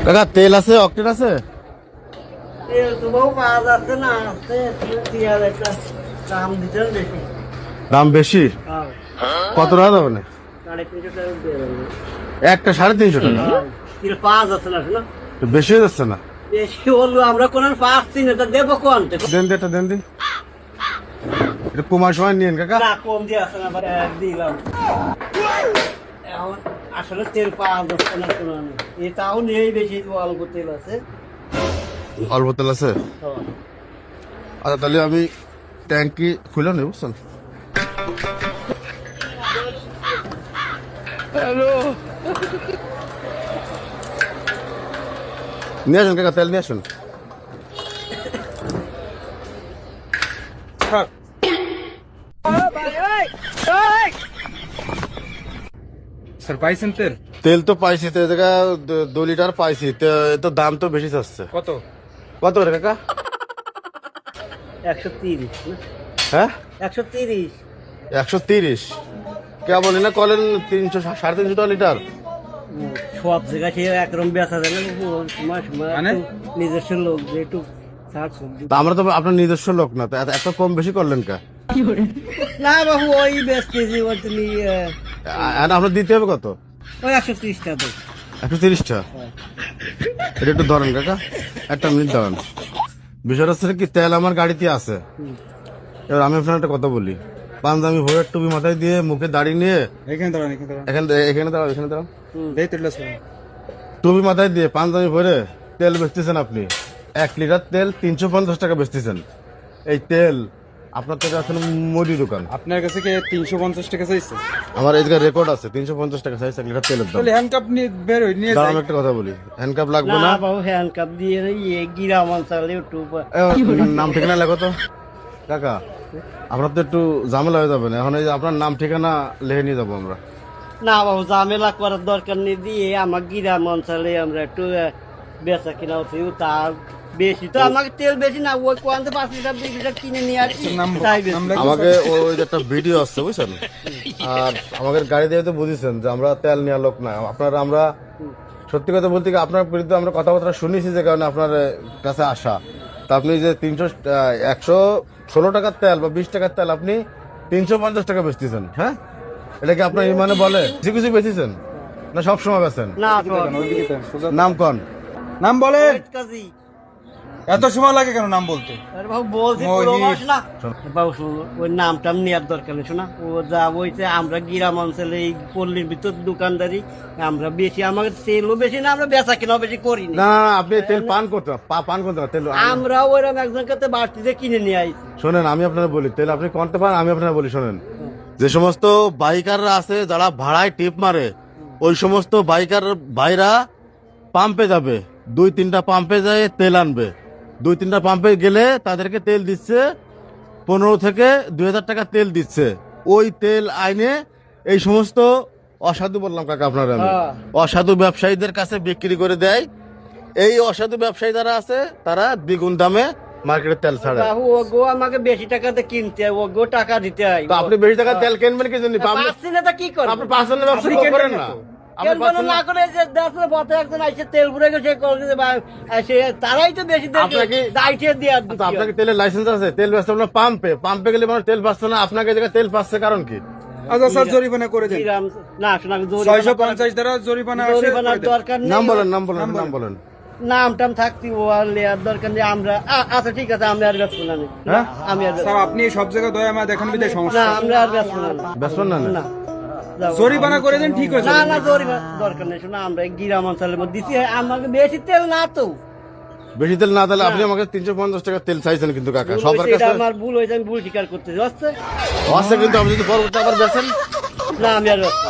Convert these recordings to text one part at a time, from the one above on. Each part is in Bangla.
কাকা তেল আছে, অক্টেন আছে? তেল তো বহু পাওয়া যাচ্ছে না, আছে তেল একটা দাম দিতে বেশি। দাম বেশি? কত টাকা দেবে না? 350 টাকা দিয়ে দেবো। একটা 350 টাকা? তেল পাওয়া যাচ্ছে না, শোনো তো বেশি হয়ে যাচ্ছে না? বেশি হলো, আমরা কোন পাচ্ছি না, তা দেবো কোন? দেন দি এটা, দেন দি এটা কুমার সময় নিয়েন কাকা। না কম দিয়ে আসে না, দিলাম। এখন আসলে তেল পাওয়া যাচ্ছে না, শোনো এটাও নেই, বেশি অল্প তেল আছে। অল্প তেল আছে? আচ্ছা তাহলে আমি ট্যাঙ্কি খুলে নেব, বুঝছেন? হ্যালো, নিয়ে আসুন কাকা, তেল নিয়ে আসুন। স্যার পাইছেন তেল? তেল তো পাইছি, তো জায়গা 2 লিটার পাইছি, তো এ তো দাম তো বেশি চাচ্ছে। কত? কত করে কাকা? 130 না? হ্যাঁ 130। 130? কে বলি না কলেন 300 350 টাকা লিটার? সব জায়গায় সে একরকম বেচা যায় না, সময় সময় মানে? একটু নিজস্ব লোক যে একটু ছাড় সবজি। তা আমরা তো আপনার নিজস্ব লোক না, তো এত কম বেশি করলেন কা? না বাবু, ওই বেচতেছি, ওই তুমি আর আপনার দিতে হবে কত? ওই 130 টাকা দাও। 130 টাকা? এটা একটু ধরেন কাকা, একটা মিনিট দাঁড়ান। বিষয়টা হচ্ছে কি, তেল আমার গাড়িতে আছে। এবার আমি আপনার একটা কথা বলি, পাঞ্জাবি ভোরের টুপি মাথায় দিয়ে, মুখে দাড়ি নিয়ে, এখানে দাঁড়ান, এখানে দাঁড়ান। এখানে দাঁড়াও, এখানে দাঁড়াও, এই তেলটা স্যার। টুপি মাথায় দিয়ে পাঞ্জাবি ভরে তেল বেচতেছেন আপনি। 1 লিটার তেল 350 টাকা বেচতেছেন। এই তেল আপনার থেকে আসলে মুদি দোকান। আপনার কাছে কি 350 টাকা চাইছে? আমার এই জায়গায় রেকর্ড আছে, 350 টাকা চাইছে 1 লিটার তেলের দাম। তাহলে হ্যান্ডকাপ নিয়ে বের হই, নিয়ে দাঁড়ান, যাই। আমি একটা কথা বলি, হ্যান্ডকাপ লাগবে না না? বাবু, হ্যান্ড কাপ দিয়ে গ্রাম অঞ্চলে একটু নাম ঠিকানা লেখো তো কাকা, আপনার তো একটু ঝামেলা হয়ে যাবে না এখন? এই যে আপনার নাম ঠিকানা লিখে নিয়ে যাবো আমরা। না বাবু, ঝামেলা করার দরকার নেই, দিয়ে আমার গ্রাম অঞ্চলে আমরা একটু বেচা কিনা হচ্ছে, তার বেশি তো আমাকে তেল বেশি না, ওই কোয়ান্তে 5 লিটার 2 লিটার কিনে নিয়ে আসছি, তাই বেশি। নাম লেখো। আমাকে ওই যে একটা ভিডিও আসছে বুঝছেন, আর আমাদের গাড়ি দিয়ে তো বুঝেছেন যে আমরা তেল নেওয়ার লোক না আপনারা। আমরা সত্যি কথা বলতে কি, আপনার বিরুদ্ধে আমরা কথাবার্তা শুনেছি, যে কারণে আপনার কাছে আসা। তা আপনি যে 116 টাকার তেল বা 20 টাকার তেল আপনি 350 টাকা বেচতেছেন, হ্যাঁ? এটা কি আপনার ইমানে বলে? কিছু কিছু বেচেছেন না সবসময় বেচেন? না ওইদিকে দেন, সোজা। নাম কন? নাম বলে। কাজী এত সময় লাগে কেন নাম বলতে? আরে বাবু বলছি, ওই- পুরো মাস না বাবু, শোনো, ওই নামটা নেওয়ার দরকার নেই, শোনা ও যা বলছে। আমরা গ্রাম অঞ্চলে এই পল্লীর ভিতর দোকানদারি, আমরা বেশি, আমাদের তেলও বেশি না, আমরা বেচা কেনাও বেশি করি না না। না, না, আপনি তেল পান করতে পান করতে না, তেল আমরা ওইরকম একজন কাছে বাড়তিতে কিনে নিয়ে আইছি। শোনেন, আমি আপনারা বলি, তেল আপনি করতে পারেন, আমি আপনারা বলি শোনেন। যে সমস্ত বাইকাররা আছে যারা ভাড়ায় টিপ মারে, ওই সমস্ত বাইকার ভাইরা পাম্পে যাবে, 2-3টা পাম্পে যায় তেল আনবে। 2-3টা পাম্পে গেলে তাদেরকে তেল দিচ্ছে 15 থেকে 2000 টাকা তেল দিচ্ছে। ওই তেল আইনে এই সমস্ত অসাধু, বললাম কাকা আপনারা, আমি হ্যাঁ। অসাধু ব্যবসায়ীদের কাছে বিক্রি করে দেয়। এই অসাধু ব্যবসায়ী যারা আছে তারা দ্বিগুণ দামে মার্কেটে তেল ছাড়ে। বাবু ও গো আমাকে বেশি টাকাতে কিনতে হয়, ও গো টাকা দিতে হয়। তো আপনি বেশি টাকা তেল কিনবেন কি জন্য? পাচ্ছি না, তা কি করবো? আপনি পার্সোনাল ব্যবসা আপনি করেন কিনবেন না? না তো? আপনি কেন personal- না করে যে দেখো পথে একজন আইসে তেল ভরে গেছে, সে তারাই তো বেশি আপনাকে- দায়িত্ব দেওয়ার তো আপনাকে তেলের লাইসেন্স আছে? তেল ব্যবসা আপনার পাম্পে গেলে মানুষ তেল পাচ্ছে না, আপনাকে জায়গায় তেল পাচ্ছে, কারণ কি? আচ্ছা স্যার, জরিমানা করে দেন। না শোনা, 650 দ্বারা জরিমানা আসে, জরিমানার করে দেন। দরকার নেই। নাম বলেন, নাম বলেন, নাম বলেন। নাম টাম থাকতি ও আর লেয়ার দরকার নেই। আমরা আচ্ছা ঠিক আছে, আমি আর ব্যস্ত না, হ্যাঁ? আমি আর স্যার আপনি সব জায়গায় দয়া মা দেখান বিদায় না, সমস্যা। আমরা আর ব্যস্ত না। বেসবেন না? না যাও। জরিমানা করে দেন, ঠিক হয়েছে। না না, জরিমানা দরকার নেই, শোনা আমরা গ্রাম অঞ্চলের মধ্যে দিচ্ছি, আমাকে বেশি তেল না তো। বেশি তেল না দিলে আপনি আমাকে 350 টাকা তেল চাইছেন কিন্তু কাকা, ভুল সবার হয়েছে, এটা কাছে আমার ভুল হয়েছে, আমি ভুল স্বীকার করতে যাচ্ছে। আছে, কিন্তু আপনি যদি পরবর্তী আবার বেচেন। না আমি আর ব্যস্ত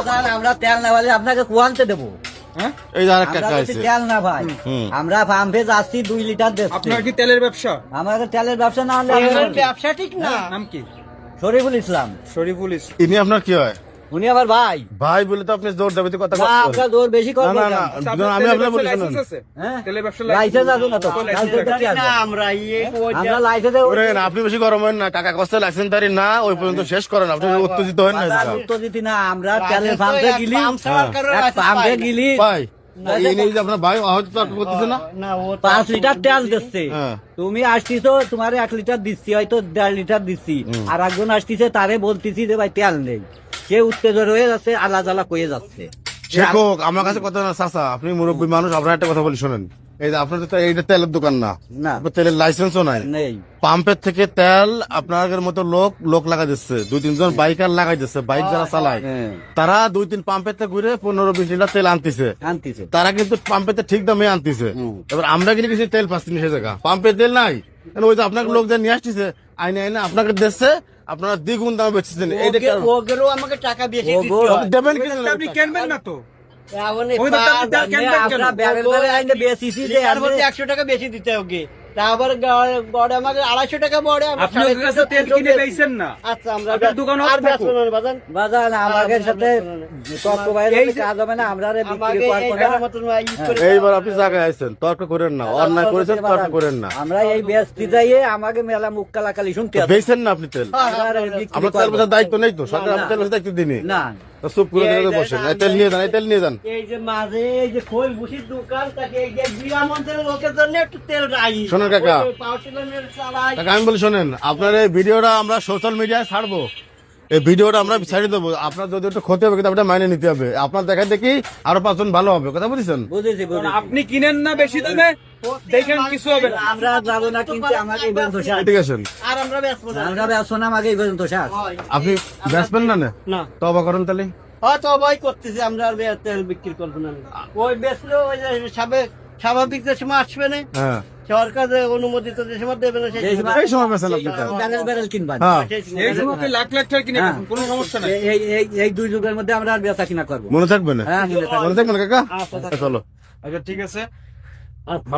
না। আমরা তেল না বলে আপনাকে কুয়ান্তে দেবো। হ্যাঁ, এই যে আরেকটা আমরা কাছে বলছি তেল না ভাই, আমরা পাম্পে যাচ্ছি 2 লিটার দিচ্ছি। আপনার কি তেলের ব্যবসা? আমাদের তেলের ব্যবসা না হলে এগুলোর আমরা- ব্যবসা ঠিক না। নাম কি? শরীফুল ইসলাম। শরীফুল ইসলাম। ইনি আপনার কি হয়? উনি আবার ভাই। ভাই বলে তো আপনি জোর দাবিতে কথা না, বলছেন। আপনার জোর বেশি না করবো না কেন? না, আচ্ছা, আমি আপনার আপনার তেলের বলি ব্যবসার শুনুন। লাইসেন্স আছে? হ্যাঁ? তেলের ব্যবসার লাইসেন্স আছে না তো? লাইসেন্স লাইসেন্স আছে। কি আছে? না আমরা আমরা লাইসেন্সে ওরে না, আপনি বেশি গরম হন না কাকা, কষ্ট লাইসেন্সদারি না ওই পর্যন্ত শেষ করেন, আপনি উত্তেজিত হন না। বাজার উত্তর দিতি না, আমরা তেলের পাম্পে গেলি, পাম্প ছাড়ার কারণে এক লাইসেন্স পাম্পে পাই না। গেলি ভাই এই নিয়ে যে আপনার ভাই হয়তো তর্ক করতেছে না। না ও 5 লিটার তেল দিচ্ছে হ্যাঁ। তুমি আসতিছো তোমার 1 লিটার দিচ্ছি হয়তো 1.5 লিটার দিচ্ছি আর একজন আসতিছে তারে বলতেছি যে ভাই তেল নেই, সে উত্তেজন হয়ে যাচ্ছে, আলা জ্বালা কয়ে যাচ্ছে। সে কোক, আমার কাছে কথা না চাচা, আপনি মুরব্বী মানুষ, আপনার একটা কথা বলি শোনেন। এই যে আপনার তো এইটা তেলের দোকান না, না আপনার তেলের লাইসেন্সও নাই। নেই, পাম্পের থেকে তেল আপনাদের মতো লোক লাগাই দিচ্ছে, 2-3 জন বাইকার লাগাই দিচ্ছে, বাইক যারা চালায় হ্যাঁ। তারা 2-3 পাম্পের থেকে ঘুরে 15-20 লিটার তেল আনতেছে। আনতিছে তারা কিন্তু পাম্পের তেল ঠিক দামে আনতেছে। হুম। এবার আমরা কিন্তু কিছু তেল পাচ্ছি না সে জায়গা, পাম্পের তেল নাই। কারণ ওই যে আপনাকে লোক যে নিয়ে আসতেছে, আইনে আপনাকে দিচ্ছে, আপনারা দ্বিগুণ দামে বেচতেছেন। এইটা কারণ- ওগেরও আমাকে টাকা বেশি ওগো, দিতে হয়। দেবেন কি আপনি কিনবেন না তো? এখন এই ওই তো আপনি তেল পাঁচ- কিনবেন কেন? আমরা ব্যারেল ব্যারেল আইনে বেশিছি যে লিটার প্রতি 100 টাকা বেশি দিতে হবে। তারপর গড়ে আমাকে 250 টাকা বড়ে আপনি ওর কাছে তেল কিনে বেচছেন না? আচ্ছা আমরা আপনার দোকান আর off ব্যস্ত থাকুক। নন বাজান। বাজান আমাদের সাথে তর্ক বাইরে কাজ হবে না, আমরা রে বিক্রি আমাকে করবো এই না। মতন ই করে এইবার আপনি জায়গায় আছেন, তর্ক করেন না, অন্যায় করেছেন, তর্ক করেন না। আমরা এই ব্যস্তি যাইয়ে আমাকে মেলা মুখ কালাকালি শুনতে হবে। বেচছেন না আপনি তেল, আমরা আর বিক্রি আপনার তেল করবো বেচার না। দায়িত্ব নেই তো, সরকার আপনার তেল বেচার দায়িত্ব দিনি। না তো চুপ করে দেখে বসেন, এই তেল নিয়ে যান, এই তেল নিয়ে যান। এই যে মাঝে এই যে খোল ভুসির দোকান তাকে এই যে বিরাম অঞ্চলের লোকের জন্য একটু তেল রাই শোনেন কাকা। পাওয়ার টিলারের চালাই তাকে আমি বলি শোনেন, আপনার এই ভিডিওটা আমরা সোশ্যাল মিডিয়ায় ছাড়বো, এই ভিডিওটা আমরা ছাড়িয়ে দেবো। আপনার যদি একটু ক্ষতি হবে কিন্তু আপনার মাইনে নিতে হবে, আপনার দেখা দেখি আরো 5 জন ভালো হবে, কথা বুঝেছেন? বুঝেছি বুঝেছি। আপনি কিনেন না বেশি দামে, দেখেন কিছু হবে না। আমরা যাবো না কিন্তু আমাকে এই পর্যন্ত শেষ। ঠিক আছেন, আর আমরা ব্যস্ত না আমরা ব্যস্ত না, আমাকে এই পর্যন্ত শেষ। হয়। আপনি বেচবেন না? না তবা করেন তাহলে। হয়তো ভয় করতেছি আমরা আর তেল বিক্রি করবো না। ওই বেচলে ওই যে স্বাভাবিক যে সময় আসবে না, হ্যাঁ, সরকার যে অনুমোদিত যে সময় দেবে না সেই এই সময় এই সময় বেচেন আপনি তেল। ব্যারেল ব্যারেল কিনবা। হ্যাঁ, সেই সময়- এই সময় লাখ লাখ টাকা কিনে হ্যাঁ। বেচুন, কোনো সমস্যা নাই। এই 2 যুগের মধ্যে আমরা আর বেচা কিনা করবো। মনে থাকবে না? হ্যাঁ মনে থাকবে। মনে থাকবে না কাকা? আচ্ছা, চলো। আচ্ছা ঠিক আছে। আচ্ছা।